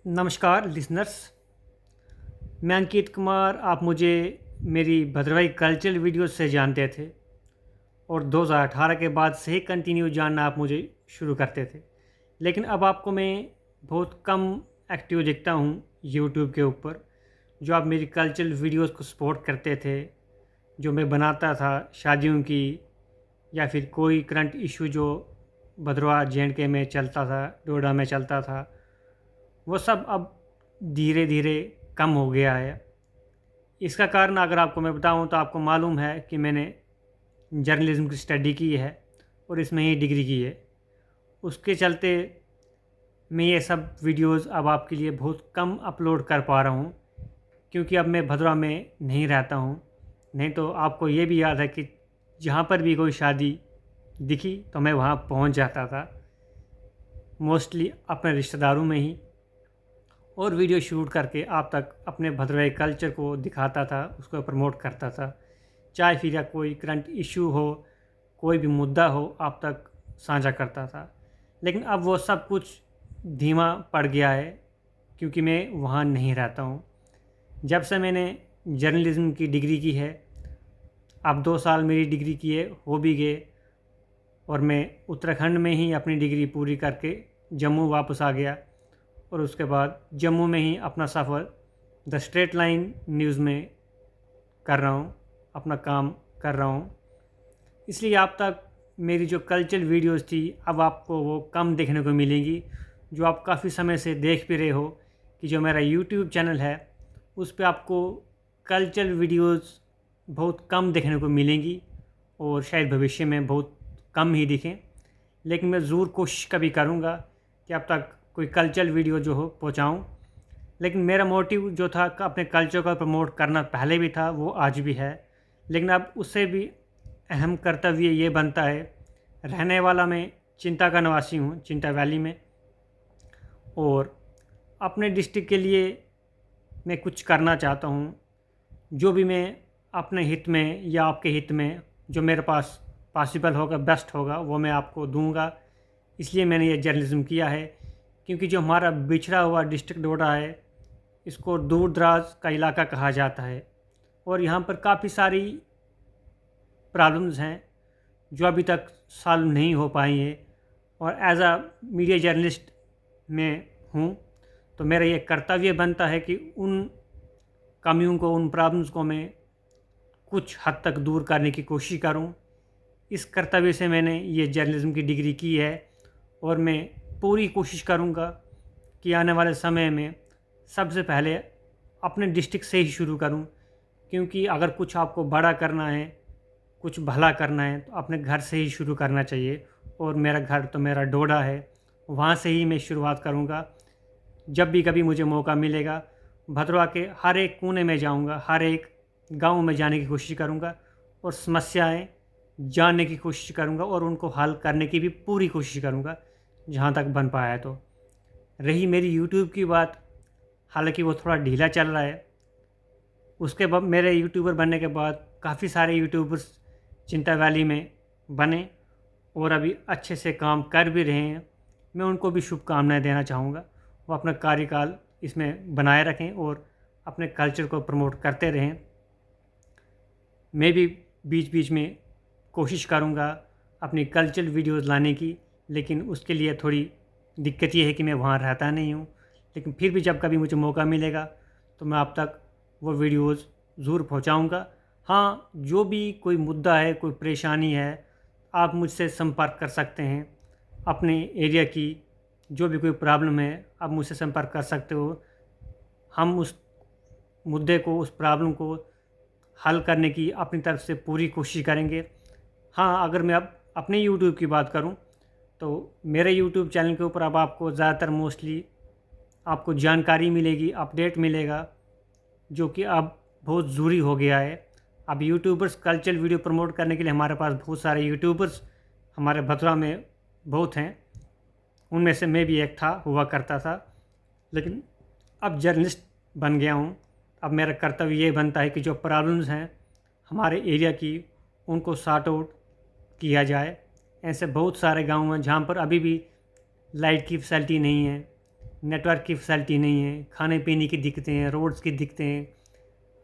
नमस्कार लिसनर्स। मैं अंकित कुमार। आप मुझे मेरी भद्रवाही कल्चरल वीडियोस से जानते थे और 2018 के बाद से ही कंटिन्यू जानना आप मुझे शुरू करते थे। लेकिन अब आपको मैं बहुत कम एक्टिव दिखता हूँ यूट्यूब के ऊपर। जो आप मेरी कल्चरल वीडियोस को सपोर्ट करते थे, जो मैं बनाता था शादियों की या फिर कोई करंट इशू जो भद्रवाह जे.एंड.के में चलता था, डोडा में चलता था, वो सब अब धीरे धीरे कम हो गया है। इसका कारण अगर आपको मैं बताऊं तो आपको मालूम है कि मैंने जर्नलिज्म की स्टडी की है और इसमें ही डिग्री की है। उसके चलते मैं ये सब वीडियोस अब आपके लिए बहुत कम अपलोड कर पा रहा हूँ, क्योंकि अब मैं भदोही में नहीं रहता हूँ। नहीं तो आपको ये भी याद है कि जहाँ पर भी कोई शादी दिखी तो मैं वहाँ पहुँच जाता था, मोस्टली अपने रिश्तेदारों में ही, और वीडियो शूट करके आप तक अपने भद्रवाही कल्चर को दिखाता था, उसको प्रमोट करता था। चाहे फिर या कोई करंट इशू हो, कोई भी मुद्दा हो, आप तक साझा करता था। लेकिन अब वो सब कुछ धीमा पड़ गया है, क्योंकि मैं वहाँ नहीं रहता हूँ। जब से मैंने जर्नलिज्म की डिग्री की है, अब 2 साल मेरी डिग्री किए हो भी गए, और मैं उत्तराखंड में ही अपनी डिग्री पूरी करके जम्मू वापस आ गया, और उसके बाद जम्मू में ही अपना सफ़र द स्ट्रेट लाइन न्यूज़ में कर रहा हूँ, अपना काम कर रहा हूँ। इसलिए आप तक मेरी जो कल्चरल वीडियोस थी, अब आपको वो कम देखने को मिलेंगी। जो आप काफ़ी समय से देख भी रहे हो कि जो मेरा यूट्यूब चैनल है, उस पे आपको कल्चरल वीडियोस बहुत कम देखने को मिलेंगी, और शायद भविष्य में बहुत कम ही दिखें। लेकिन मैं ज़रूर कोशिश कभी करूँगा कि अब तक कोई कल्चरल वीडियो जो हो पहुँचाऊँ। लेकिन मेरा मोटिव जो था अपने कल्चर को प्रमोट करना पहले भी था, वो आज भी है। लेकिन अब उससे भी अहम कर्तव्य ये बनता है, रहने वाला मैं चिंता का निवासी हूँ, चिंता वैली में, और अपने डिस्ट्रिक्ट के लिए मैं कुछ करना चाहता हूँ। जो भी मैं अपने हित में या आपके हित में जो मेरे पास पॉसिबल होगा, बेस्ट होगा, वो मैं आपको दूंगा। इसलिए मैंने ये जर्नलिज्म किया है, क्योंकि जो हमारा बिछड़ा हुआ डिस्ट्रिक्ट डोडा है, इसको दूर दराज का इलाका कहा जाता है, और यहाँ पर काफ़ी सारी प्रॉब्लम्स हैं जो अभी तक सॉल्व नहीं हो पाई हैं। और एज अ मीडिया जर्नलिस्ट मैं हूँ, तो मेरा ये कर्तव्य बनता है कि उन कमियों को, उन प्रॉब्लम्स को मैं कुछ हद तक दूर करने की कोशिश करूँ। इस कर्तव्य से मैंने ये जर्नलिज्म की डिग्री की है, और मैं पूरी कोशिश करूँगा कि आने वाले समय में सबसे पहले अपने डिस्ट्रिक्ट से ही शुरू करूँ। क्योंकि अगर कुछ आपको बड़ा करना है, कुछ भला करना है, तो अपने घर से ही शुरू करना चाहिए। और मेरा घर तो मेरा डोडा है, वहाँ से ही मैं शुरुआत करूँगा। जब भी कभी मुझे मौका मिलेगा, भद्रवाह के हर एक कोने में जाऊँगा, हर एक गांव में जाने की कोशिश करूँगा, और समस्याएं जानने की कोशिश करूँगा, और उनको हल करने की भी पूरी कोशिश करूँगा जहाँ तक बन पाया। तो रही मेरी यूट्यूब की बात, हालांकि वो थोड़ा ढीला चल रहा है। उसके बाद मेरे यूट्यूबर बनने के बाद काफ़ी सारे यूट्यूबर्स चिंता वैली में बने और अभी अच्छे से काम कर भी रहे हैं। मैं उनको भी शुभकामनाएं देना चाहूँगा, वो अपना कार्यकाल इसमें बनाए रखें और अपने कल्चर को प्रमोट करते रहें। मैं भी बीच बीच में कोशिश करूँगा अपनी कल्चरल वीडियोज़ लाने की, लेकिन उसके लिए थोड़ी दिक्कत ये है कि मैं वहाँ रहता नहीं हूँ। लेकिन फिर भी जब कभी मुझे मौका मिलेगा तो मैं आप तक वो वीडियोज़ ज़रूर पहुँचाऊँगा। हाँ, जो भी कोई मुद्दा है, कोई परेशानी है, आप मुझसे संपर्क कर सकते हैं। अपने एरिया की जो भी कोई प्रॉब्लम है, आप मुझसे संपर्क कर सकते हो। हम उस मुद्दे को, उस प्रॉब्लम को हल करने की अपनी तरफ से पूरी कोशिश करेंगे। हाँ, अगर मैं अब अपने यूट्यूब की बात करूं, तो मेरे यूट्यूब चैनल के ऊपर अब आपको ज़्यादातर मोस्टली आपको जानकारी मिलेगी, अपडेट मिलेगा, जो कि अब बहुत ज़रूरी हो गया है। अब यूट्यूबर्स कल्चरल वीडियो प्रमोट करने के लिए हमारे पास बहुत सारे यूट्यूबर्स हमारे भद्रवाह में बहुत हैं। उनमें से मैं भी एक था, हुआ करता था। लेकिन अब जर्नलिस्ट बन गया हूँ। अब मेरा कर्तव्य ये बनता है कि जो प्रॉब्लम्स हैं हमारे एरिया की, उनको सॉर्ट आउट किया जाए। ऐसे बहुत सारे गांव हैं जहाँ पर अभी भी लाइट की फैसिलिटी नहीं है, नेटवर्क की फैसिलिटी नहीं है, खाने पीने की दिक्कतें हैं, रोड्स की दिक्कतें हैं,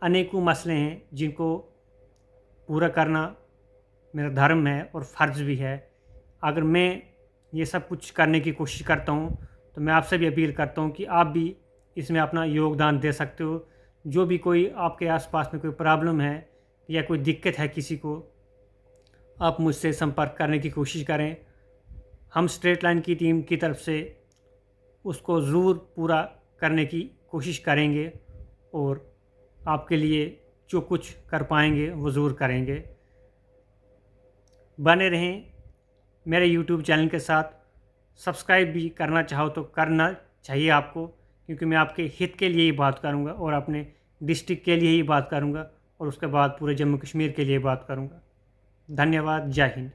अनेकों मसले हैं जिनको पूरा करना मेरा धर्म है और फ़र्ज़ भी है। अगर मैं ये सब कुछ करने की कोशिश करता हूँ, तो मैं आपसे भी अपील करता हूँ कि आप भी इसमें अपना योगदान दे सकते हो। जो भी कोई आपके आस-पास में कोई प्रॉब्लम है या कोई दिक्कत है किसी को, आप मुझसे संपर्क करने की कोशिश करें। हम स्ट्रेट लाइन की टीम की तरफ से उसको ज़रूर पूरा करने की कोशिश करेंगे और आपके लिए जो कुछ कर पाएँगे वो ज़रूर करेंगे। बने रहें मेरे यूट्यूब चैनल के साथ। सब्सक्राइब भी करना चाहो तो करना चाहिए आपको, क्योंकि मैं आपके हित के लिए ही बात करूँगा और अपने डिस्ट्रिक्ट के लिए ही बात करूँगा और उसके बाद पूरे जम्मू कश्मीर के लिए बात करूँगा। धन्यवाद। जय हिंद।